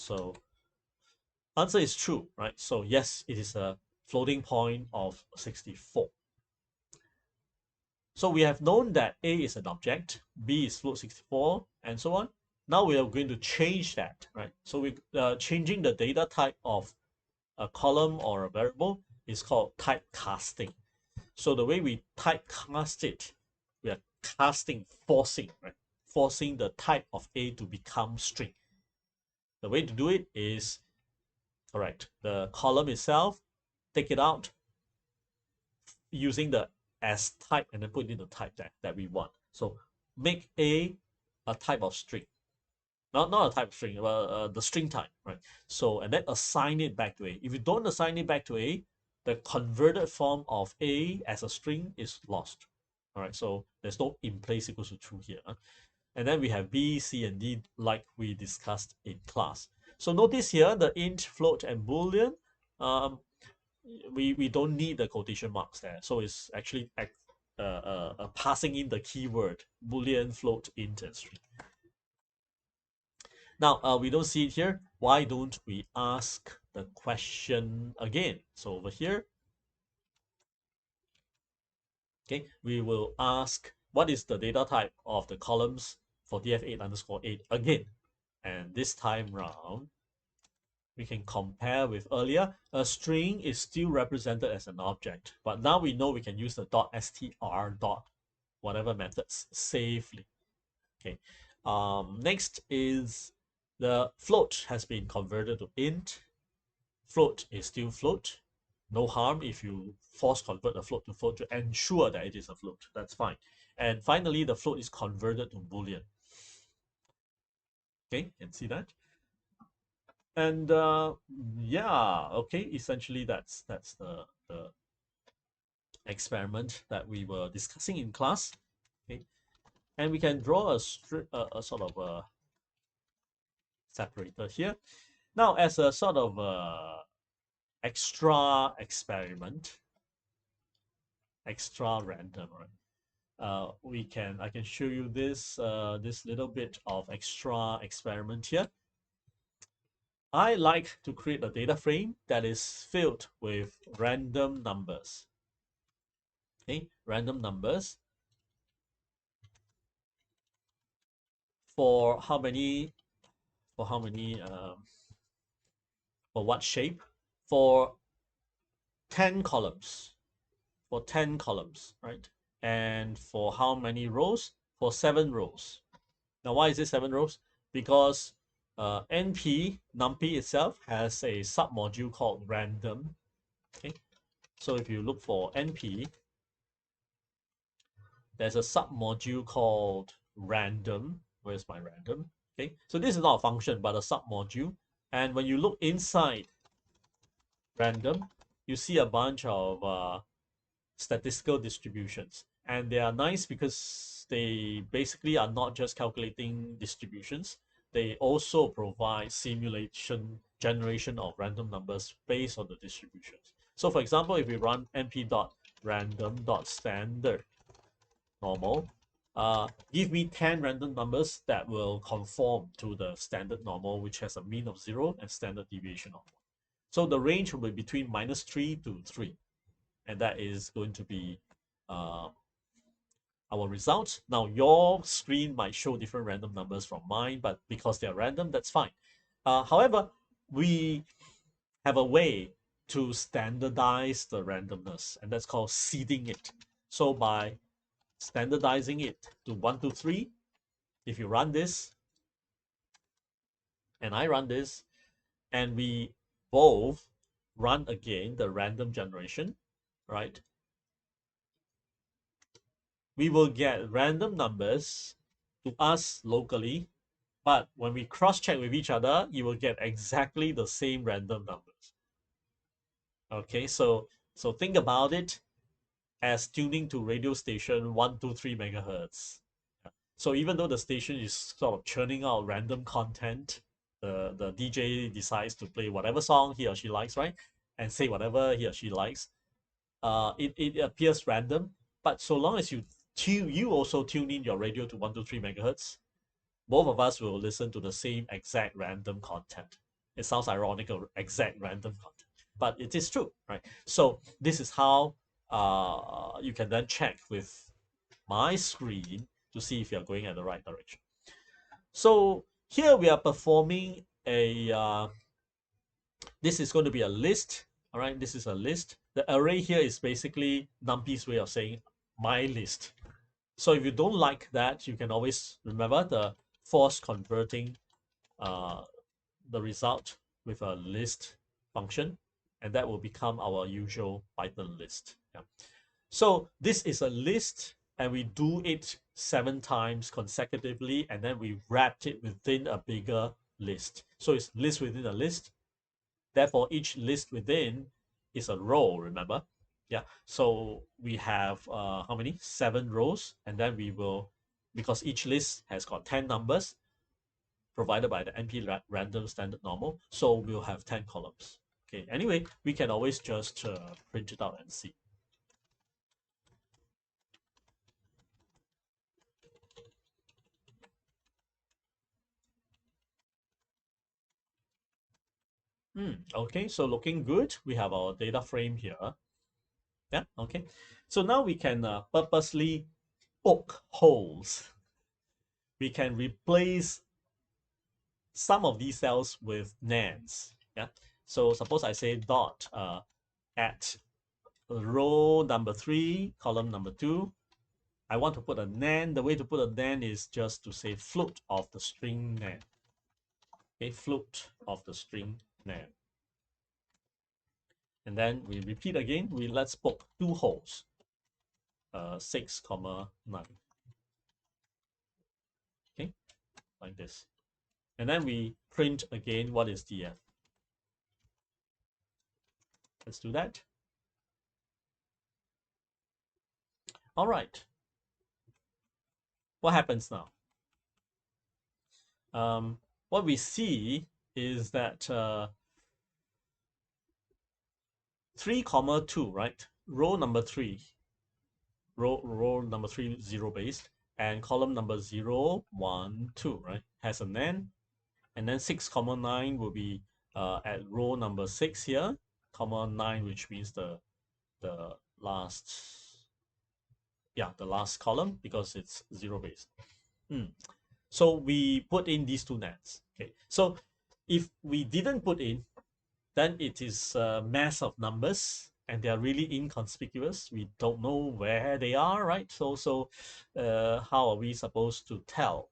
So answer is true, right? So yes, it is a floating point of 64. So we have known that A is an object, B is float 64, and so on. Now we are going to change that, right? So we changing the data type of a column or a variable is called typecasting. So the way we typecast it, we are casting, forcing, right? Forcing the type of A to become string. The way to do it is, correct, the column itself, take it out using the as type and then put in the type that we want. So make A a type of string. Not a type of string, the string type, right? So, and then assign it back to A. If you don't assign it back to A, the converted form of A as a string is lost. All right, so there's no in place equals to true here. And then we have B, C, and D like we discussed in class. So notice here the int, float, and boolean. We don't need the quotation marks there. So it's actually passing in the keyword boolean, float, int, and string. Now, we don't see it here. Why don't we ask the question again? So over here, okay, we will ask what is the data type of the columns for df8 underscore 8 again. And this time round, we can compare with earlier. A string is still represented as an object, but now we know we can use the .str dot whatever methods safely. Okay. Next is the float has been converted to int. Float is still float. No harm if you force convert a float to float to ensure that it is a float. That's fine. And finally, the float is converted to boolean. Okay, you can see that. And yeah, okay, essentially that's the experiment that we were discussing in class. Okay, and we can draw a sort of a separator here. Now, as a sort of extra experiment, extra random, right? I can show you this this little bit of extra experiment here. I like to create a data frame that is filled with random numbers. Okay, random numbers for how many for how many for what shape? For 10 columns. For 10 columns, right? And for how many rows? For 7 rows. Now, why is it 7 rows? Because NP, NumPy itself has a submodule called random. Okay, so if you look for NP, there's a submodule called random. Where's my random? Okay, so this is not a function, but a submodule. And when you look inside random, you see a bunch of statistical distributions. And they are nice because they basically are not just calculating distributions, they also provide simulation generation of random numbers based on the distributions. So for example, if we run np.random.standard normal, give me 10 random numbers that will conform to the standard normal, which has a mean of 0 and standard deviation of 1. So the range will be between -3 to 3. And that is going to be our results. Now, your screen might show different random numbers from mine, but because they're random, that's fine. However, we have a way to standardize the randomness, and that's called seeding it. So by standardizing it to 1, 2, 3, if you run this, and I run this, and we both run again the random generation, right? We will get random numbers to us locally, but when we cross-check with each other, you will get exactly the same random numbers. Okay, so think about it as tuning to radio station 123 megahertz. So even though the station is sort of churning out random content, the DJ decides to play whatever song he or she likes, right? And say whatever he or she likes. It appears random, but so long as you also tune in your radio to 123 megahertz, both of us will listen to the same exact random content. It sounds ironic or exact random content, but it is true, right? So this is how you can then check with my screen to see if you're going at the right direction. So here we are performing a, this is going to be a list, all right? This is a list. The array here is basically NumPy's way of saying my list. So if you don't like that, you can always remember the force converting uh, the result with a list function, and that will become our usual Python list. Yeah. So this is a list, and we do it 7 times consecutively, and then we wrapped it within a bigger list. So it's list within a list. Therefore, each list within is a row, remember? Yeah. So we have how many? 7 rows, and then we will, because each list has got 10 numbers provided by the NP random standard normal, so we'll have 10 columns. Okay. Anyway, we can always just print it out and see. Okay, so looking good. We have our data frame here. Yeah, okay. So now we can purposely poke holes. We can replace some of these cells with nans. Yeah. So suppose I say dot at row number 3, column number 2. I want to put a nan. The way to put a nan is just to say float of the string nan. Okay, float of the string nan. And then we repeat again. Let's poke 2 holes. 6, 9. Okay, like this. And then we print again what is df. Let's do that. All right. What happens now? What we see is that 3, 2, right? Row number 3, row number 3, 0 based, and column number 0, 1, 2, right? Has a nan, and then 6, 9 will be at row number 6 here, 9, which means the last, yeah, the last column because it's 0 based. So we put in these 2 nans. Okay, so if we didn't put in, then it is a mass of numbers and they are really inconspicuous. We don't know where they are, right? So how are we supposed to tell?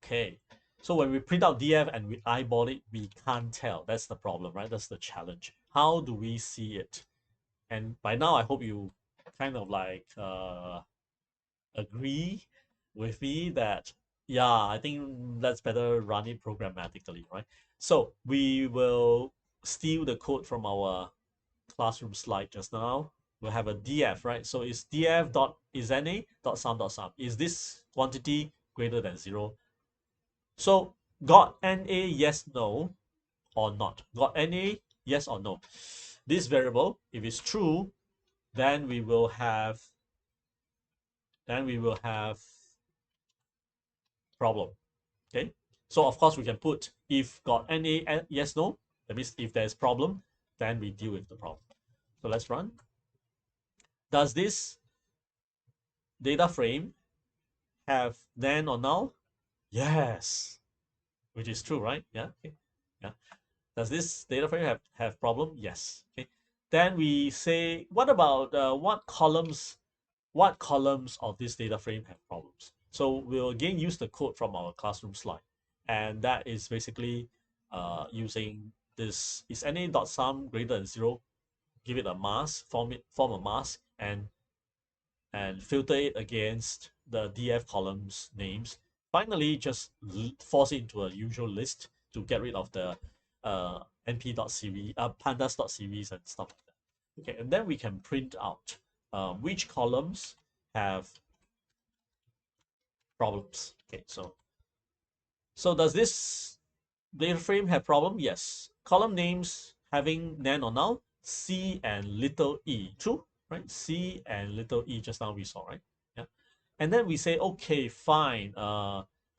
Okay, so when we print out df and we eyeball it, we can't tell. That's the problem, right? That's the challenge. How do we see it? And by now, I hope you kind of like agree with me that, yeah, I think that's better run it programmatically, right? So we will steal the code from our classroom slide just now. We'll have a df, right? So is df dot is na dot sum. Is this quantity greater than 0? So got na, yes, no, or not. Got na, yes or no. This variable, if it's true, then we will have problem. Okay, so of course we can put if got na yes no. That means if there's problem, then we deal with the problem. So let's run. Does this data frame have then or null? Yes, which is true, right? Yeah. Okay. Yeah. Does this data frame have problem? Yes. Okay. Then we say, what about what columns of this data frame have problems? So we'll again use the code from our classroom slide, and that is basically using this is na.sum greater than 0, give it a mask, form a mask, and filter it against the df columns names. Finally, just force it into a usual list to get rid of the np.series, pandas.series and stuff like that. Okay, and then we can print out which columns have problems. Okay, so does this data frame have problem? Yes. Column names having nan or null, C and little e, true, right? C and little e just now we saw, right? Yeah. And then we say, okay, fine.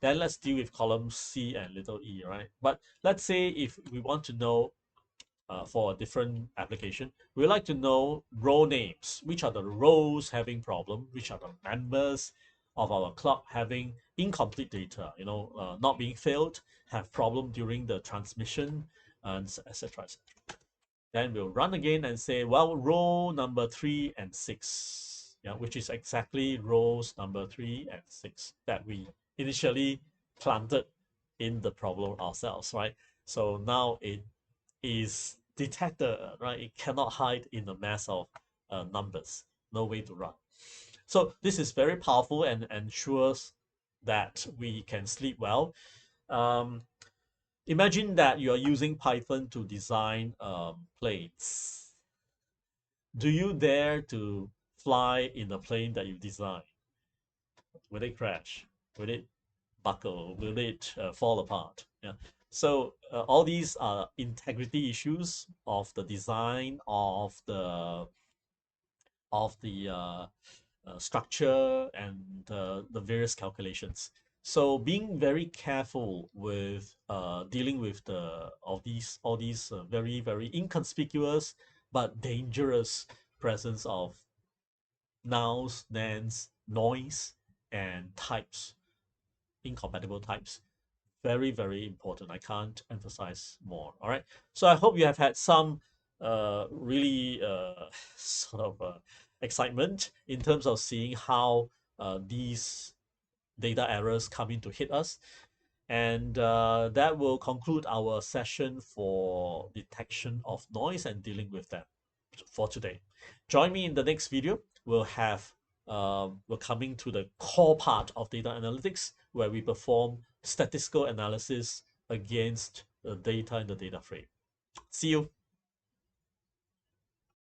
Then let's deal with column C and little e, right? But let's say if we want to know for a different application, we like to know row names. Which are the rows having problem? Which are the members of our club having incomplete data? Not being filled, have problem during the transmission, and etc. Then we'll run again and say, well, row number 3 and 6, yeah, which is exactly rows number 3 and 6 that we initially planted in the problem ourselves, right? So now it is detected, right? It cannot hide in a mass of numbers. No way to run. So this is very powerful and ensures that we can sleep well. Um, Imagine that you are using Python to design planes. Do you dare to fly in a plane that you design? Will it crash? Will it buckle? Will it fall apart? Yeah. So all these are integrity issues of the design of the structure and the various calculations. So being very careful with dealing with all these very inconspicuous but dangerous presence of nulls, nans, noise, and types, incompatible types. Very important. I can't emphasize more. All right. So I hope you have had some really sort of excitement in terms of seeing how these data errors come in to hit us. And that will conclude our session for detection of noise and dealing with them for today. Join me in the next video. We're coming to the core part of data analytics, where we perform statistical analysis against the data in the data frame. See you.